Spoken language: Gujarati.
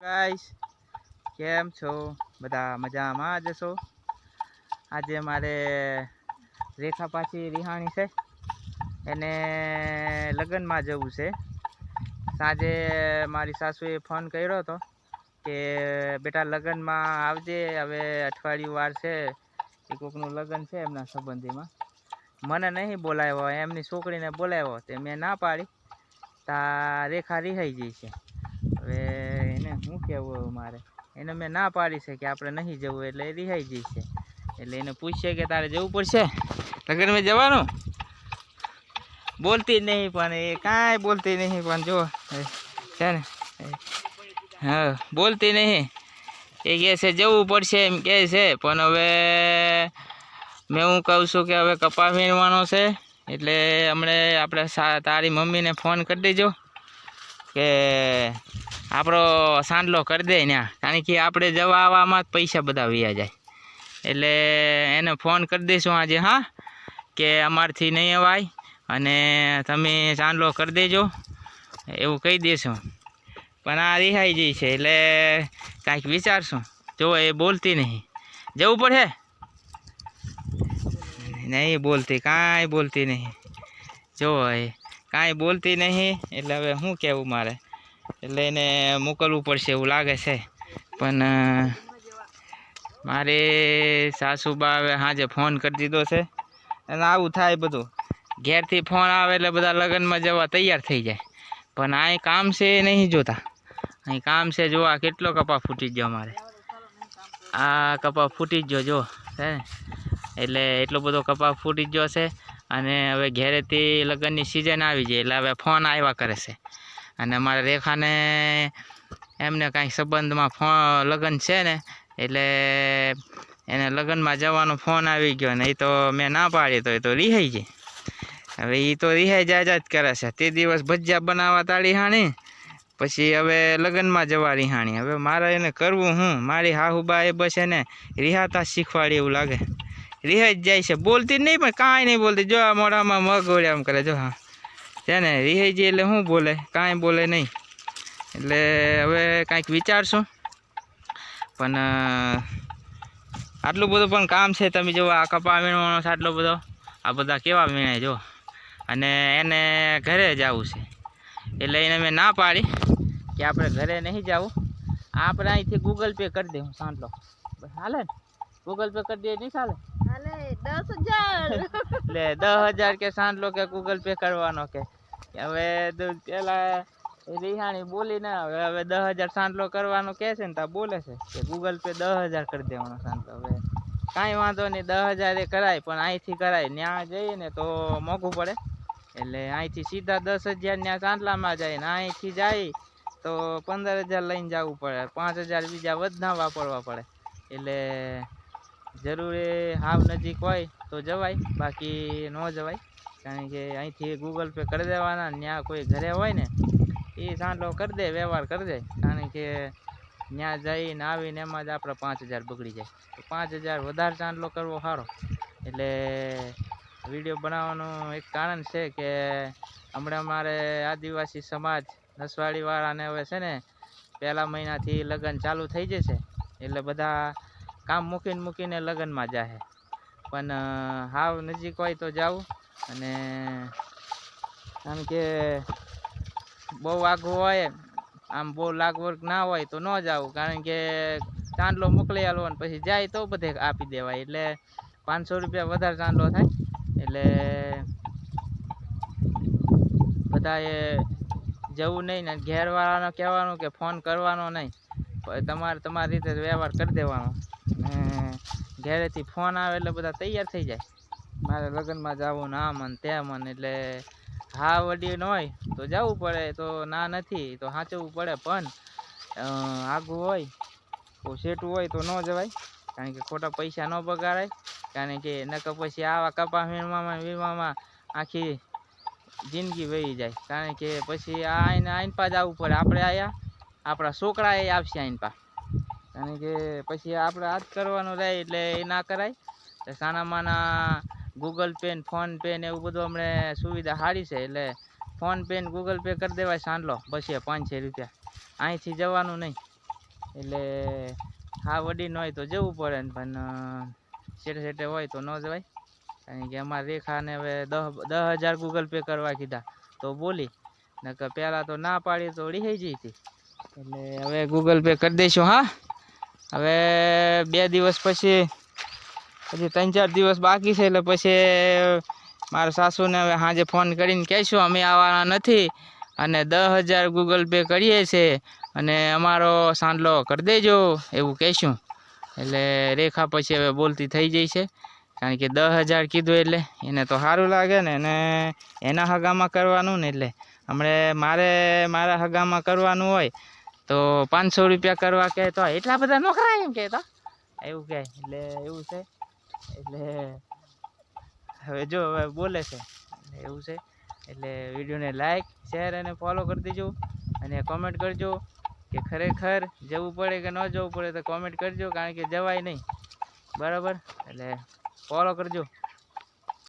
ગાઈસ કેમ છો બધા મજામાં જ છો। આજે મારે રેખા પાછી રિહાણી છે, એને લગ્નમાં જવું છે। સાંજે મારી સાસુએ ફોન કર્યો હતો કે બેટા લગ્નમાં આવજે, હવે અઠવાડિયું વાર છે, એ કોકનું લગ્ન છે એમના સંબંધીમાં। મને નહીં બોલાવ્યો, એમની છોકરીને બોલાવ્યો તે મેં ના પાડી, તા રેખા રિહાઈ ગઈ છે। હવે એને શું કહેવું મારે, એને મેં ના પાડી છે કે આપણે નહીં જવું, એટલે એ રિહાઈ ગઈ છે। એટલે એને પૂછશે કે તારે જવું પડશે લગ્નમાં જવાનું, બોલતી નહીં, પણ એ કાંઈ બોલતી નહીં, પણ જો છે ને હા બોલતી નહીં, એ કહે છે જવું પડશે એમ કહે છે। પણ હવે મેં હું કહું છું કે હવે કપા વીણવાનો છે, એટલે હમણે આપણે તારી મમ્મીને ફોન કરી દેજો કે આપણો સાંડલો કરી દે ત્યાં, કારણ કે આપણે જવા આવવામાં જ પૈસા બધા વયા જાય। એટલે એને ફોન કરી દઈશું આજે, હા કે અમારથી નહીં અવાય અને તમે સાંડલો કરી દેજો, એવું કહી દઈશું। પણ આ રિહાઈ જઈ છે એટલે કાંઈક વિચારશું। જો એ બોલતી નહીં, જવું પડે નહીં બોલતી, કાંઈ બોલતી નહીં, જો એ કાંઈ બોલતી નહીં, એટલે હવે શું કહેવું મારે, એટલે એને મોકલવું પડશે એવું લાગે છે। પણ મારે સાસુબા હવે સાંજે ફોન કરી દીધો છે, અને આવું થાય બધું, ઘેરથી ફોન આવે એટલે બધા લગ્નમાં જવા તૈયાર થઈ જાય, પણ અહીં કામ છે એ નહીં જોતા। અહીં કામ છે, જો આ કેટલો કપા ફૂટી ગયો અમારે, આ કપા ફૂટી જ જો હે, એટલે એટલો બધો કપા ફૂટી ગયો છે। અને હવે ઘેરેથી લગ્નની સિઝન આવી જાય એટલે હવે ફોન આવ્યા કરે છે, અને અમારે રેખાને એમને કાંઈ સંબંધમાં લગ્ન છે ને, એટલે એને લગ્નમાં જવાનો ફોન આવી ગયો ને, એ તો મેં ના પાડી તો એ તો રિહાઈ જાય। હવે એ તો રિહાઈ જાય જ કરે છે, તે દિવસ ભજીયા બનાવવા તાળી હાણી, પછી હવે લગ્નમાં જવા રિહાણી। હવે મારે એને કરવું હું, મારી હાહુબા એ બસ એને રિહાતા શીખવાડી એવું લાગે, રિહાઈ જ જાય છે, બોલતી નહીં, પણ કાંઈ નહીં બોલતી, જો આ મોઢામાં મગ ઓળ્યા એમ કરે, જો હા છે ને રિહાઈ જાય એટલે શું બોલે, કાંઈ બોલે નહીં। એટલે હવે કાંઈક વિચારશું, પણ આટલું બધું પણ કામ છે, તમે જો આ કપા વીણવાનો છે આટલો બધો, આ બધા કેવા વીણાય જો, અને એને ઘરે જવું છે, એટલે એને મેં ના પાડી કે આપણે ઘરે નહીં જવું, આપણે અહીંથી ગૂગલ પે કરી દે, હું સાંટલો હાલે ને ગૂગલ પે કરી દે, નહીં ચાલે? 10,000 એટલે 10,000 કે સાંટલો કે ગૂગલ પે કરવાનો કે હવે પેલા રિહાણી બોલી ના, હવે 10,000 સાંટલો કરવાનો કહે છે ને, ત્યાં બોલે છે કે ગૂગલ પે 10,000 કરી દેવાનો સાંટલો। હવે કાંઈ વાંધો નહીં, 10,000 એ કરાય, પણ અહીંથી કરાય, ત્યાં જઈએ ને તો મોંઘું પડે, એટલે અહીંથી સીધા 10,000 ત્યાં સાંટલામાં જાય ને, અહીંથી જાય તો 15,000 લઈને જવું પડે, 5,000 બીજા વધના વાપરવા પડે। એટલે જરૂરી હાવ નજીક હોય તો જવાય, બાકી ન જવાય, કારણ કે અહીંથી ગૂગલ પે કરી દેવાના, ત્યાં કોઈ ઘરે હોય ને એ સાંટલો કરી દે, વ્યવહાર કરી દે, કારણ કે ત્યાં જઈને આવીને એમાં જ આપણે 5,000 બગડી જાય, તો 5,000 વધારે સાંટલો કરવો સારો। એટલે વિડીયો બનાવવાનું એક કારણ છે કે હમણાં મારે આદિવાસી સમાજ નસવાડીવાળાને હવે છે ને પહેલા મહિનાથી લગ્ન ચાલુ થઈ જશે, એટલે બધા કામ મૂકીને લગ્નમાં જાહે, પણ હાવ નજીક હોય તો જાવું, અને કારણ કે બહુ આઘું હોય, આમ બહુ લાગવર્ક ના હોય તો ન જાવું, કારણ કે ચાંદલો મોકલી આલો ને પછી જાય તો બધે આપી દેવાય, એટલે 500 રૂપિયા વધારે ચાંદલો થાય। એટલે બધાએ જવું નહીં, ને ઘેરવાળાને કહેવાનું કે ફોન કરવાનો નહીં, તમારી રીતે વ્યવહાર કરી દેવાનો, ને ઘેરેથી ફોન આવે એટલે બધા તૈયાર થઈ જાય, મારે લગ્નમાં જવું ને આમ ને તેમ, એટલે હા વડી ન હોય તો જવું પડે, તો ના નથી તો સાચવવું પડે, પણ આગું હોય તો સેટું હોય તો ન જવાય, કારણ કે ખોટા પૈસા ન બગાડાય, કારણ કે નકર પછી આવા કપા વીણવામાં આખી જિંદગી વહી જાય, કારણ કે પછી આઈન પા જ આવવું પડે, આપણે આયા આપણા છોકરા એ આવશે આઈન પા, કારણ કે પછી આપણે હાથ કરવાનું રહે, એટલે એ ના કરાય। સાના માના ગૂગલ પે ને ફોન પે ને એવું બધું અમને સુવિધા સારી છે, એટલે ફોન પે ને ગૂગલ પે કરી દેવાય સાંડલો, બસ 500 રૂપિયા, અહીંથી જવાનું નહીં, એટલે હા વડી ન હોય તો જવું પડે ને, પણ સેટે સેટે હોય તો ન જવાય. કારણ કે અમારે રેખાને હવે 10,000 ગૂગલ પે કરવા કીધા તો બોલી, નકર પહેલાં તો ના પાડી તો રીહાઈ જઈ હતી. એટલે હવે ગૂગલ પે કરી દઈશું. હા હવે 2 દિવસ પછી 3-4 દિવસ બાકી છે, એટલે પછી મારા સાસુને હવે સાંજે ફોન કરીને કહીશું અમે આવવાના નથી અને 10,000 ગૂગલ પે કરીએ છીએ અને અમારો સાંડલો કરી દેજો એવું કહીશું. એટલે રેખા પછી હવે બોલતી થઈ જઈ છે, કારણ કે 10,000 કીધું એટલે એને તો સારું લાગે ને, અને એના હગામાં કરવાનું ને, એટલે મારા હગામાં કરવાનું હોય તો 500 રૂપિયા કરવા કહે તો એટલા બધા ન કરાય એમ કહેતો એવું કહે. એટલે એવું છે. એટલે હવે જો હવે બોલે છે એવું છે. એટલે વિડીયોને લાઈક શેર અને ફોલો કરી દેજો, અને કોમેન્ટ કરજો કે ખરેખર જવું પડે કે ન જવું પડે તો કોમેન્ટ કરજો, કારણ કે જવાય નહીં બરાબર. એટલે ફોલો કરજો.